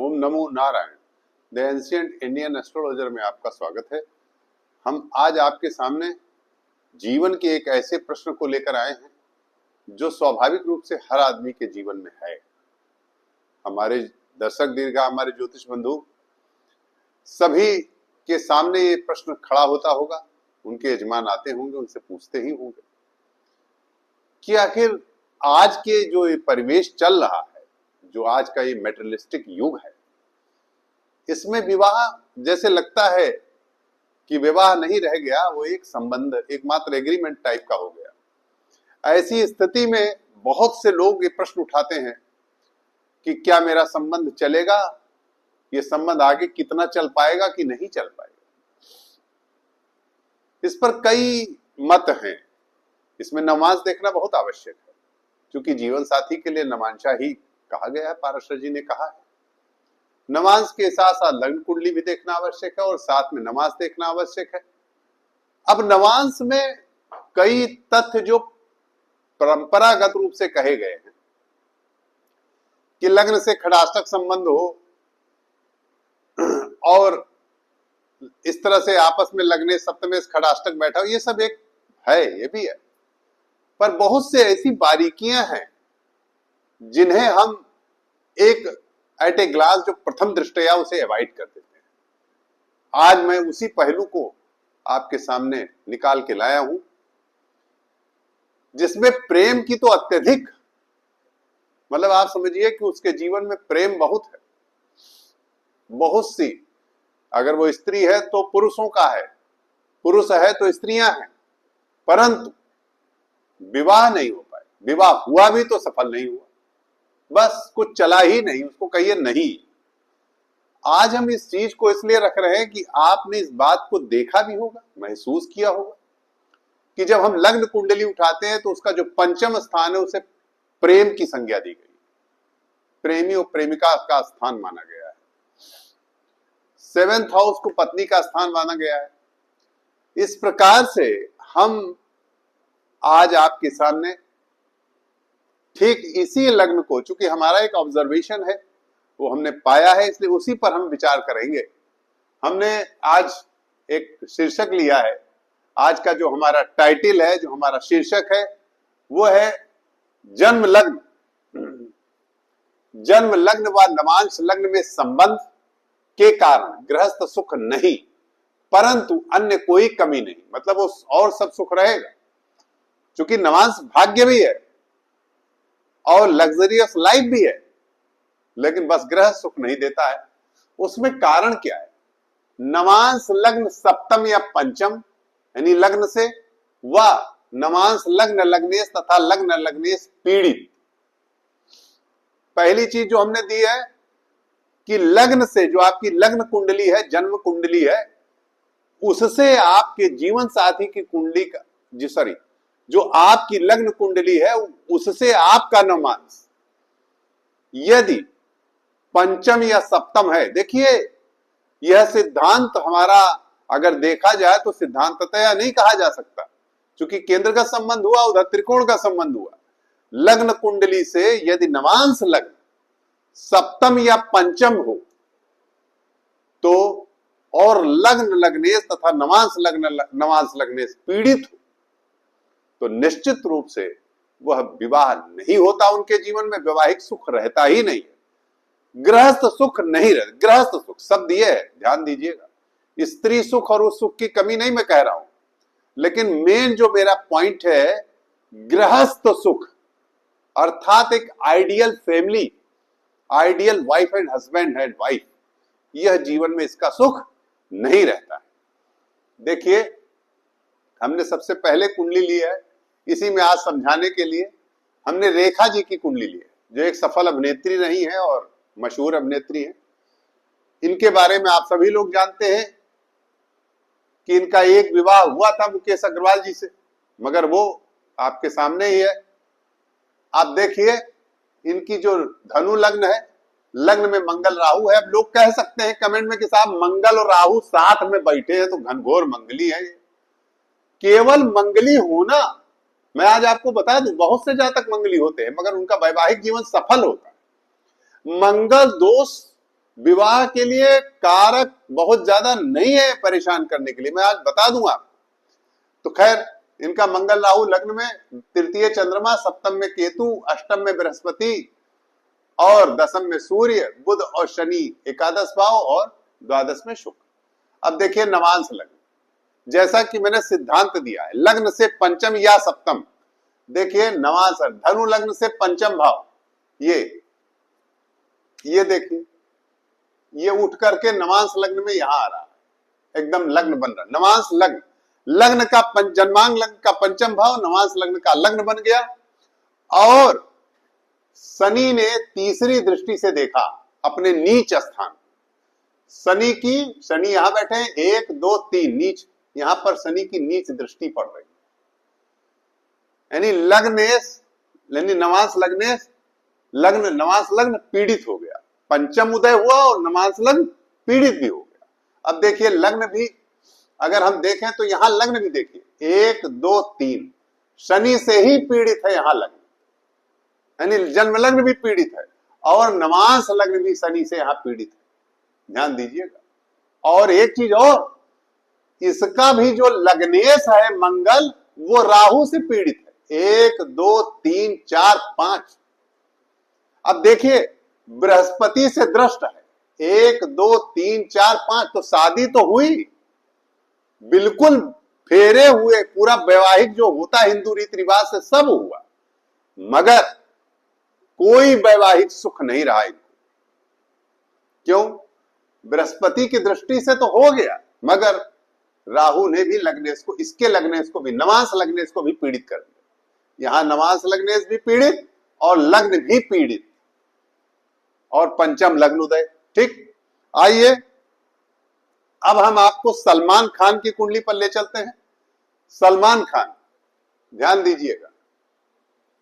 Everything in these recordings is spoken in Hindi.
Om NaMo Narayan. The ancient Indian astrologer में आपका स्वागत है। हम आज आपके सामने जीवन के एक ऐसे प्रश्न को लेकर आए हैं जो स्वाभाविक रूप से हर आदमी के जीवन में है। हमारे दर्शक दीर्घा, हमारे ज्योतिष बंधु सभी के सामने ये प्रश्न खड़ा होता होगा। उनके यजमान आते होंगे, उनसे पूछते ही होंगे कि आखिर आज के जो ये परिवेश चल रहा है, जो आज का ये मेटेरियलिस्टिक युग है, इसमें विवाह जैसे लगता है कि विवाह नहीं रह गया, वो एक संबंध, एकमात्र एग्रीमेंट टाइप का हो गया। ऐसी स्थिति में बहुत से लोग ये प्रश्न उठाते हैं कि क्या मेरा संबंध चलेगा, ये संबंध आगे कितना चल पाएगा कि नहीं चल पाएगा। इस पर कई मत हैं। इसमें नमाज देखना बहुत आवश्यक है, क्योंकि जीवन साथी के लिए नमांशा ही कहा गया है। पाराशर जी ने कहा है नमाज के साथ साथ लग्न कुंडली भी देखना आवश्यक है और साथ में नमाज देखना आवश्यक है। अब नमाज में कई तथ्य जो परंपरागत रूप से कहे गए हैं कि लग्न से खड़ाष्टक संबंध हो और इस तरह से आपस में लगने सप्तमेश खड़ाष्टक बैठा हो, ये सब एक है, ये भी है। पर बहुत से ऐसी बारीकियां हैं जिन्हें हम एक एट ए ग्लास जो प्रथम दृष्टया उसे अवॉइड कर देते हैं। आज मैं उसी पहलू को आपके सामने निकाल के लाया हूं, जिसमें प्रेम की तो अत्यधिक, मतलब आप समझिए कि उसके जीवन में प्रेम बहुत है, बहुत सी। अगर वो स्त्री है तो पुरुषों का है, पुरुष है तो स्त्रियां हैं, परंतु विवाह नहीं हो पाए। विवाह हुआ भी तो सफल नहीं हुआ, बस कुछ चला ही नहीं, उसको कहिए नहीं। आज हम इस चीज को इसलिए रख रहे हैं कि आपने इस बात को देखा भी होगा, महसूस किया होगा कि जब हम लग्न कुंडली उठाते हैं तो उसका जो पंचम स्थान है उसे प्रेम की संज्ञा दी गई, प्रेमी और प्रेमिका का स्थान माना गया है। 7th हाउस को पत्नी का स्थान माना गया है। इस प्रकार से हम आज आपके सामने ठीक इसी लग्न को, चूंकि हमारा एक ऑब्जर्वेशन है, वो हमने पाया है, इसलिए उसी पर हम विचार करेंगे। हमने आज एक शीर्षक लिया है। आज का जो हमारा टाइटल है, जो हमारा शीर्षक है, वो है जन्म लग्न। जन्म लग्न व नवांश लग्न में संबंध के कारण गृहस्थ सुख नहीं, परंतु अन्य कोई कमी नहीं। मतलब वो और सब सुख रहेगा, क्योंकि नवांश भाग्य भी है और लग्जरियस लाइफ भी है, लेकिन बस ग्रह सुख नहीं देता है। उसमें कारण क्या है? नवांश लग्न सप्तम या पंचम, यानी लग्न से, व नवांश लग्न लग्नेश तथा लग्न लग्नेश पीड़ित। पहली चीज जो हमने दी है कि लग्न से, जो आपकी लग्न कुंडली है, जन्म कुंडली है, उससे आपके जीवन साथी की कुंडली का, जो आपकी लग्न कुंडली है, उससे आपका नवांश यदि पंचम या सप्तम है। देखिए, यह सिद्धांत हमारा अगर देखा जाए तो सिद्धांततया नहीं कहा जा सकता, क्योंकि केंद्र का संबंध हुआ, उधर त्रिकोण का संबंध हुआ। लग्न कुंडली से यदि नवांश लग्न सप्तम या पंचम हो तो, और लग्न लग्नेश तथा नवांश लग्नेश पीड़ित हो, तो निश्चित रूप से वह विवाह नहीं होता। उनके जीवन में वैवाहिक सुख रहता ही नहीं है, गृहस्थ सुख नहीं रहता। गृहस्थ सुख शब्द ये है, ध्यान दीजिएगा। स्त्री सुख और उस सुख की कमी नहीं मैं कह रहा हूं, लेकिन मेन जो मेरा पॉइंट है, गृहस्थ सुख अर्थात एक ideal family, ideal wife and husband and wife, यह जीवन में इसका सुख नहीं रहता है। देखिए, हमने सबसे पहले कुंडली ली है, इसी में आज समझाने के लिए हमने रेखा जी की कुंडली ली है, जो एक सफल अभिनेत्री रही है और मशहूर अभिनेत्री है। इनके बारे में आप सभी लोग जानते हैं कि इनका एक विवाह हुआ था मुकेश अग्रवाल जी से, मगर वो आपके सामने ही है। आप देखिए, इनकी जो धनु लग्न है, लग्न में मंगल राहु है। अब लोग कह सकते हैं कमेंट में कि साहब मंगल और राहु साथ में बैठे हैं तो घनघोर मंगली है। केवल मंगली होना, मैं आज आपको बता दूं, बहुत से जातक मंगली होते हैं मगर उनका वैवाहिक जीवन सफल होता है। मंगल दोष विवाह के लिए कारक बहुत ज्यादा नहीं है परेशान करने के लिए, मैं आज बता दूंगा। तो खैर, इनका मंगल राहु लग्न में, तृतीय चंद्रमा, सप्तम में केतु, अष्टम में बृहस्पति और दसम में सूर्य, बुध और शनि एकादश भाव और द्वादश में शुक्र। अब देखिए नवांश लग्न, जैसा कि मैंने सिद्धांत दिया है, लग्न से पंचम या सप्तम, देखिए नवांश धनु लग्न से पंचम भाव, ये देखिए ये उठ करके नवांश लग्न में यहां आ रहा है, एकदम लग्न बन रहा है। नवांश लग्न, लग्न का जन्मांग लग्न का पंचम भाव नवांश लग्न का लग्न बन गया। और शनि ने तीसरी दृष्टि से देखा अपने नीच स्थान, शनि यहां बैठे हैं, 1 2 3 नीच, यहां पर शनि की नीच दृष्टि पड़ रही, यानी लग्नेश, यानी नवांश लग्नेश, नवांश लग्न पीड़ित हो गया, पंचम उदय हुआ और नवांश लग्न पीड़ित भी हो गया। अब देखिए लग्न भी अगर हम देखें तो यहां लग्न भी देखिए 1 2 3 शनि से ही पीड़ित है यहां लग्न, यानी जन्म लग्न भी पीड़ित है और नवांश लग्न भी शनि से यहां पीड़ित है, ध्यान दीजिएगा। और एक चीज और, इसका भी जो लग्नेश है मंगल, वो राहु से पीड़ित है, 1 2 3 4 5। अब देखिए बृहस्पति से दृष्ट है, 1 2 3 4 5, तो शादी तो हुई, बिल्कुल फेरे हुए, पूरा वैवाहिक जो होता है हिंदू रीति रिवाज से सब हुआ, मगर कोई वैवाहिक सुख नहीं रहा इनको। क्यों? बृहस्पति की दृष्टि से तो हो गया, मगर राहु ने भी लग्नेश को, इसके लग्नेश को भी, नवांश लग्नेश को भी पीड़ित कर दिया। यहां नवांश लग्नेश भी पीड़ित और लग्न भी पीड़ित और पंचम लग्न उदय। ठीक, आइए अब हम आपको सलमान खान की कुंडली पर ले चलते हैं। सलमान खान, ध्यान दीजिएगा,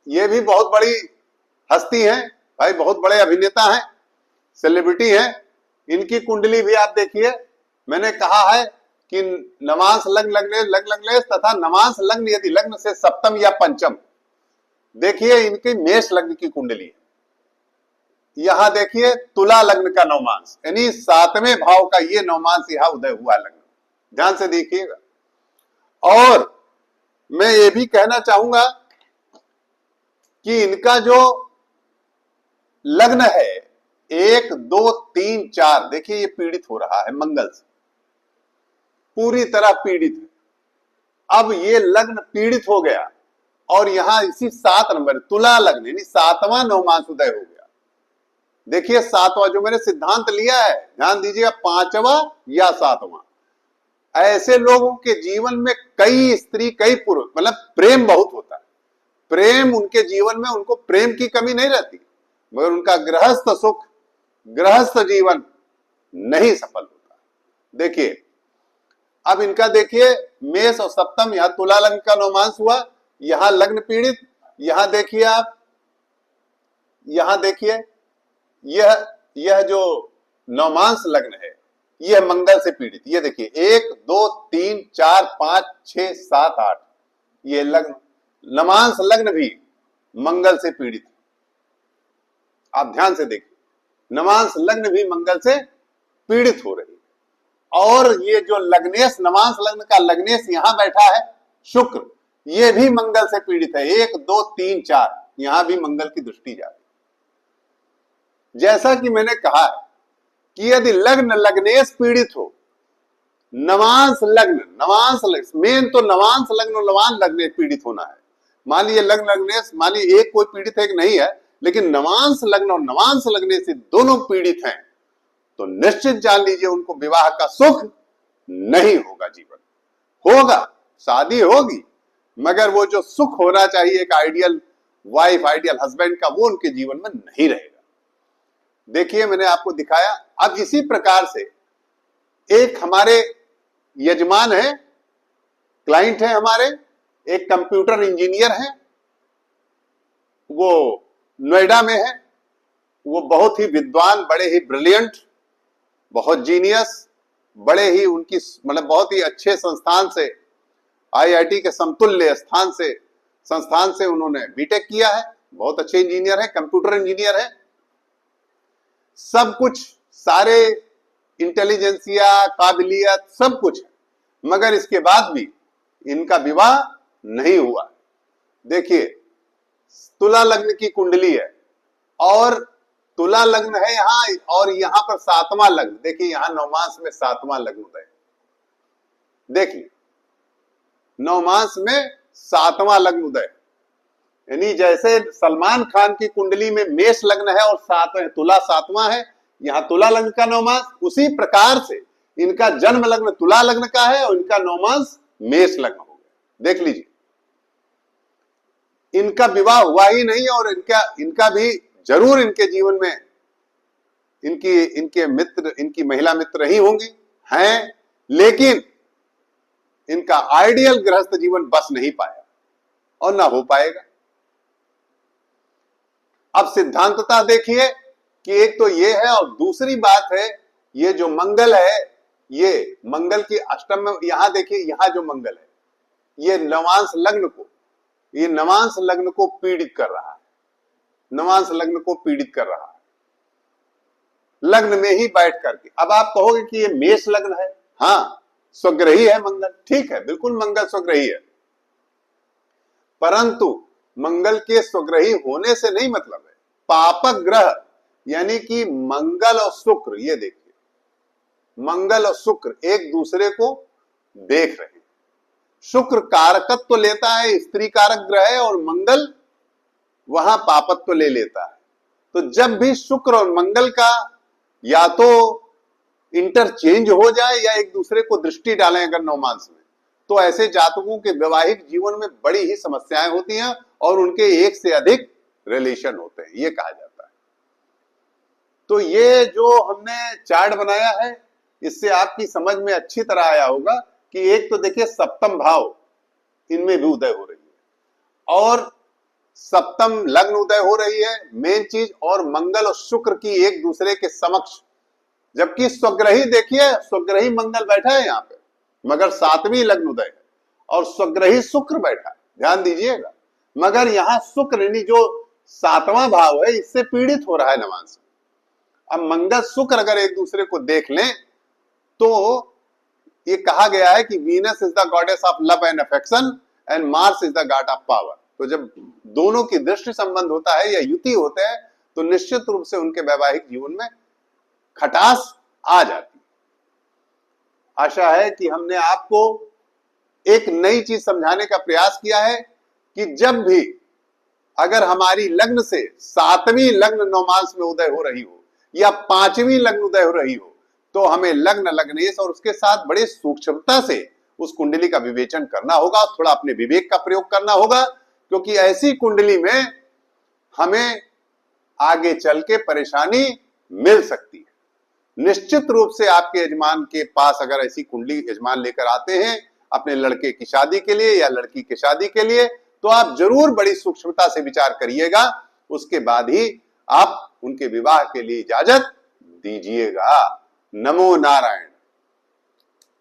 ये भी बहुत बड़ी हस्ती हैं भाई, बहुत बड़े अभिनेता हैं, सेलिब्रिटी हैं। इनकी कुंडली भी आप देखिए, मैंने कहा है कि नवांश लग्न लग्नेश तथा नवांश लग्न यदि लग्न से सप्तम या पंचम, देखिए इनकी मेष लग्न की कुंडली है। यहां देखिए तुला लग्न का नवमांश, यानी 7वें भाव का ये नवमांश यहां उदय हुआ लग्न, ध्यान से देखिएगा। और मैं ये भी कहना चाहूंगा कि इनका जो लग्न है 1 2 3 4, देखिए ये पीड़ित हो रहा है मंगल से, पूरी तरह पीड़ित है। अब ये लग्न पीड़ित हो गया और यहां इसी 7 नंबर तुला लग्न, यानी 7वां नवमांश उदय हो गया। देखिए 7वां जो मैंने सिद्धांत लिया है, ध्यान दीजिएगा, 5वां या 7वां, ऐसे लोगों के जीवन में कई स्त्री कई पुरुष, मतलब प्रेम बहुत होता है, प्रेम उनके जीवन में, उनको प्रेम की कमी नहीं रहती, मगर उनका गृहस्थ सुख, गृहस्थ जीवन नहीं सफल होता। देखिए अब इनका देखिए मेष और सप्तम, यहां तुला लग्न का नवमांश हुआ, यहां लग्न पीड़ित, यहां देखिए आप, यहां देखिए यह जो नवमांश लग्न है यह मंगल से पीड़ित, ये देखिए 1 2 3 4 5 6 7 8, ये लग्न नवमांश लग्न भी मंगल से पीड़ित। आप ध्यान से देखिए, नवमांश लग्न भी मंगल से पीड़ित हो रही। और ये जो लग्नेश, नवमांश लग्न का लग्नेश यहां बैठा है शुक्र, ये भी मंगल से पीड़ित है, 1 2 3 4, यहां भी मंगल की दृष्टि जा रही। जैसा कि मैंने कहा है कि यदि लग्न लग्नेश पीड़ित हो, नवांश लग्न मेन तो नवांश लग्न और नवांश लग्नेश पीड़ित होना है। मान लीजिए लग्न लग्नेश, मान लीजिए एक कोई पीड़ित है एक नहीं है, लेकिन नवांश लग्न और नवांश लग्नेश से दोनों पीड़ित हैं, तो निश्चित जान लीजिए उनको विवाह का सुख नहीं होगा। जीवन होगा, शादी होगी, मगर वो जो सुख होना चाहिए एक आइडियल वाइफ, आइडियल हस्बैंड का, वो उनके जीवन में नहीं रहेगा। देखिए मैंने आपको दिखाया। अब इसी प्रकार से एक हमारे यजमान है, क्लाइंट है हमारे, एक कंप्यूटर इंजीनियर है, वो नोएडा में है, वो बहुत ही विद्वान, बड़े ही ब्रिलियंट, बहुत जीनियस, बड़े ही उनकी मतलब बहुत ही अच्छे संस्थान से, आईआईटी के समतुल्य संस्थान से उन्होंने बीटेक किया है, बहुत अच्छे इंजीनियर है, कंप्यूटर इंजीनियर है, सब कुछ सारे इंटेलिजेंसिया, काबिलियत सब कुछ है, मगर इसके बाद भी इनका विवाह नहीं हुआ। देखिए, तुला लग्न की कुंडली है और तुला लग्न है यहां, और यहां पर 7वां लग्न, देखिए यहां नवमांश में 7वां लग्न उदय, देखिए नवमांश में 7वां लग्न उदय, यानी जैसे सलमान खान की कुंडली में मेष लग्न है और 7 तुला 7वां है, यहां तुला लग्न का नवमांश, उसी प्रकार से इनका जन्म लग्न तुला लग्न का है और इनका नवमांश मेष लग्न हो गया। देख लीजिए, इनका विवाह हुआ ही नहीं, और इनका भी जरूर इनके जीवन में इनके मित्र, इनकी महिला मित्र ही होंगी, हैं, लेकिन इनका आइडियल गृहस्थ जीवन बस नहीं पाया और ना हो पाएगा। अब सिद्धांतता देखिए कि एक तो ये है, और दूसरी बात है ये जो मंगल है, ये मंगल की अष्टम में, यहां देखिए यहां जो मंगल है ये नवांश लग्न को पीड़ित कर रहा है, नवांश लग्न को पीड़ित कर रहा है लग्न में ही बैठ करके। अब आप कहोगे कि ये मेष लग्न है, हाँ स्वग्रही है मंगल, ठीक है, बिल्कुल मंगल स्वग्रही है, परंतु मंगल के स्वग्रही होने से नहीं मतलब है। पापक ग्रह यानी कि मंगल और शुक्र, ये देखिए मंगल और शुक्र एक दूसरे को देख रहे हैं। शुक्र कारकत्व तो लेता है, स्त्री कारक ग्रह है, और मंगल वहां पापत्व तो ले लेता है। तो जब भी शुक्र और मंगल का या तो इंटरचेंज हो जाए या एक दूसरे को दृष्टि डालें अगर नवमांश में, तो ऐसे जातकों के वैवाहिक जीवन में बड़ी ही समस्याएं होती हैं और उनके एक से अधिक रिलेशन होते हैं, ये कहा जाता है। तो ये जो हमने चार्ट बनाया है, इससे आपकी समझ में अच्छी तरह आया होगा कि एक तो देखिए सप्तम भाव इनमें भी उदय हो रही है और सप्तम लग्न उदय हो रही है मेन चीज, और मंगल और शुक्र की एक दूसरे के समक्ष, जबकि स्वग्रही देखिए स्वग्रही मंगल बैठा है यहाँ पे, मगर 7वीं लग्न उदय है और स्वग्रही शुक्र बैठा है, ध्यान दीजिएगा। मगर यहाँ शुक्र यानी जो 7वां भाव है इससे पीड़ित हो रहा है नवांश। अब मंगल शुक्र अगर एक दूसरे को देख लें तो ये कहा गया है कि Venus is the goddess of love and affection and Mars is the God of power. तो जब दोनों की दृष्टि संबंध होता है या युति होते हैं तो निश्चित रूप से उनके वैवाहिक जीवन में खटास आ जाती है। आशा है कि हमने आपको एक नई चीज समझाने का प्रयास किया है कि जब भी अगर हमारी लग्न से 7वीं लग्न नवमांश में उदय हो रही हो या 5वीं लग्न उदय हो रही हो, तो हमें लग्न लग्नेश और उसके साथ बड़े सूक्ष्मता से उस कुंडली का विवेचन करना होगा, थोड़ा अपने विवेक का प्रयोग करना होगा, क्योंकि ऐसी कुंडली में हमें आगे चल के परेशानी मिल सकती है। निश्चित रूप से आपके यजमान के पास अगर ऐसी कुंडली यजमान लेकर आते हैं अपने लड़के की शादी के लिए या लड़की की शादी के लिए, तो आप जरूर बड़ी सूक्ष्मता से विचार करिएगा, उसके बाद ही आप उनके विवाह के लिए इजाजत दीजिएगा। नमो नारायण।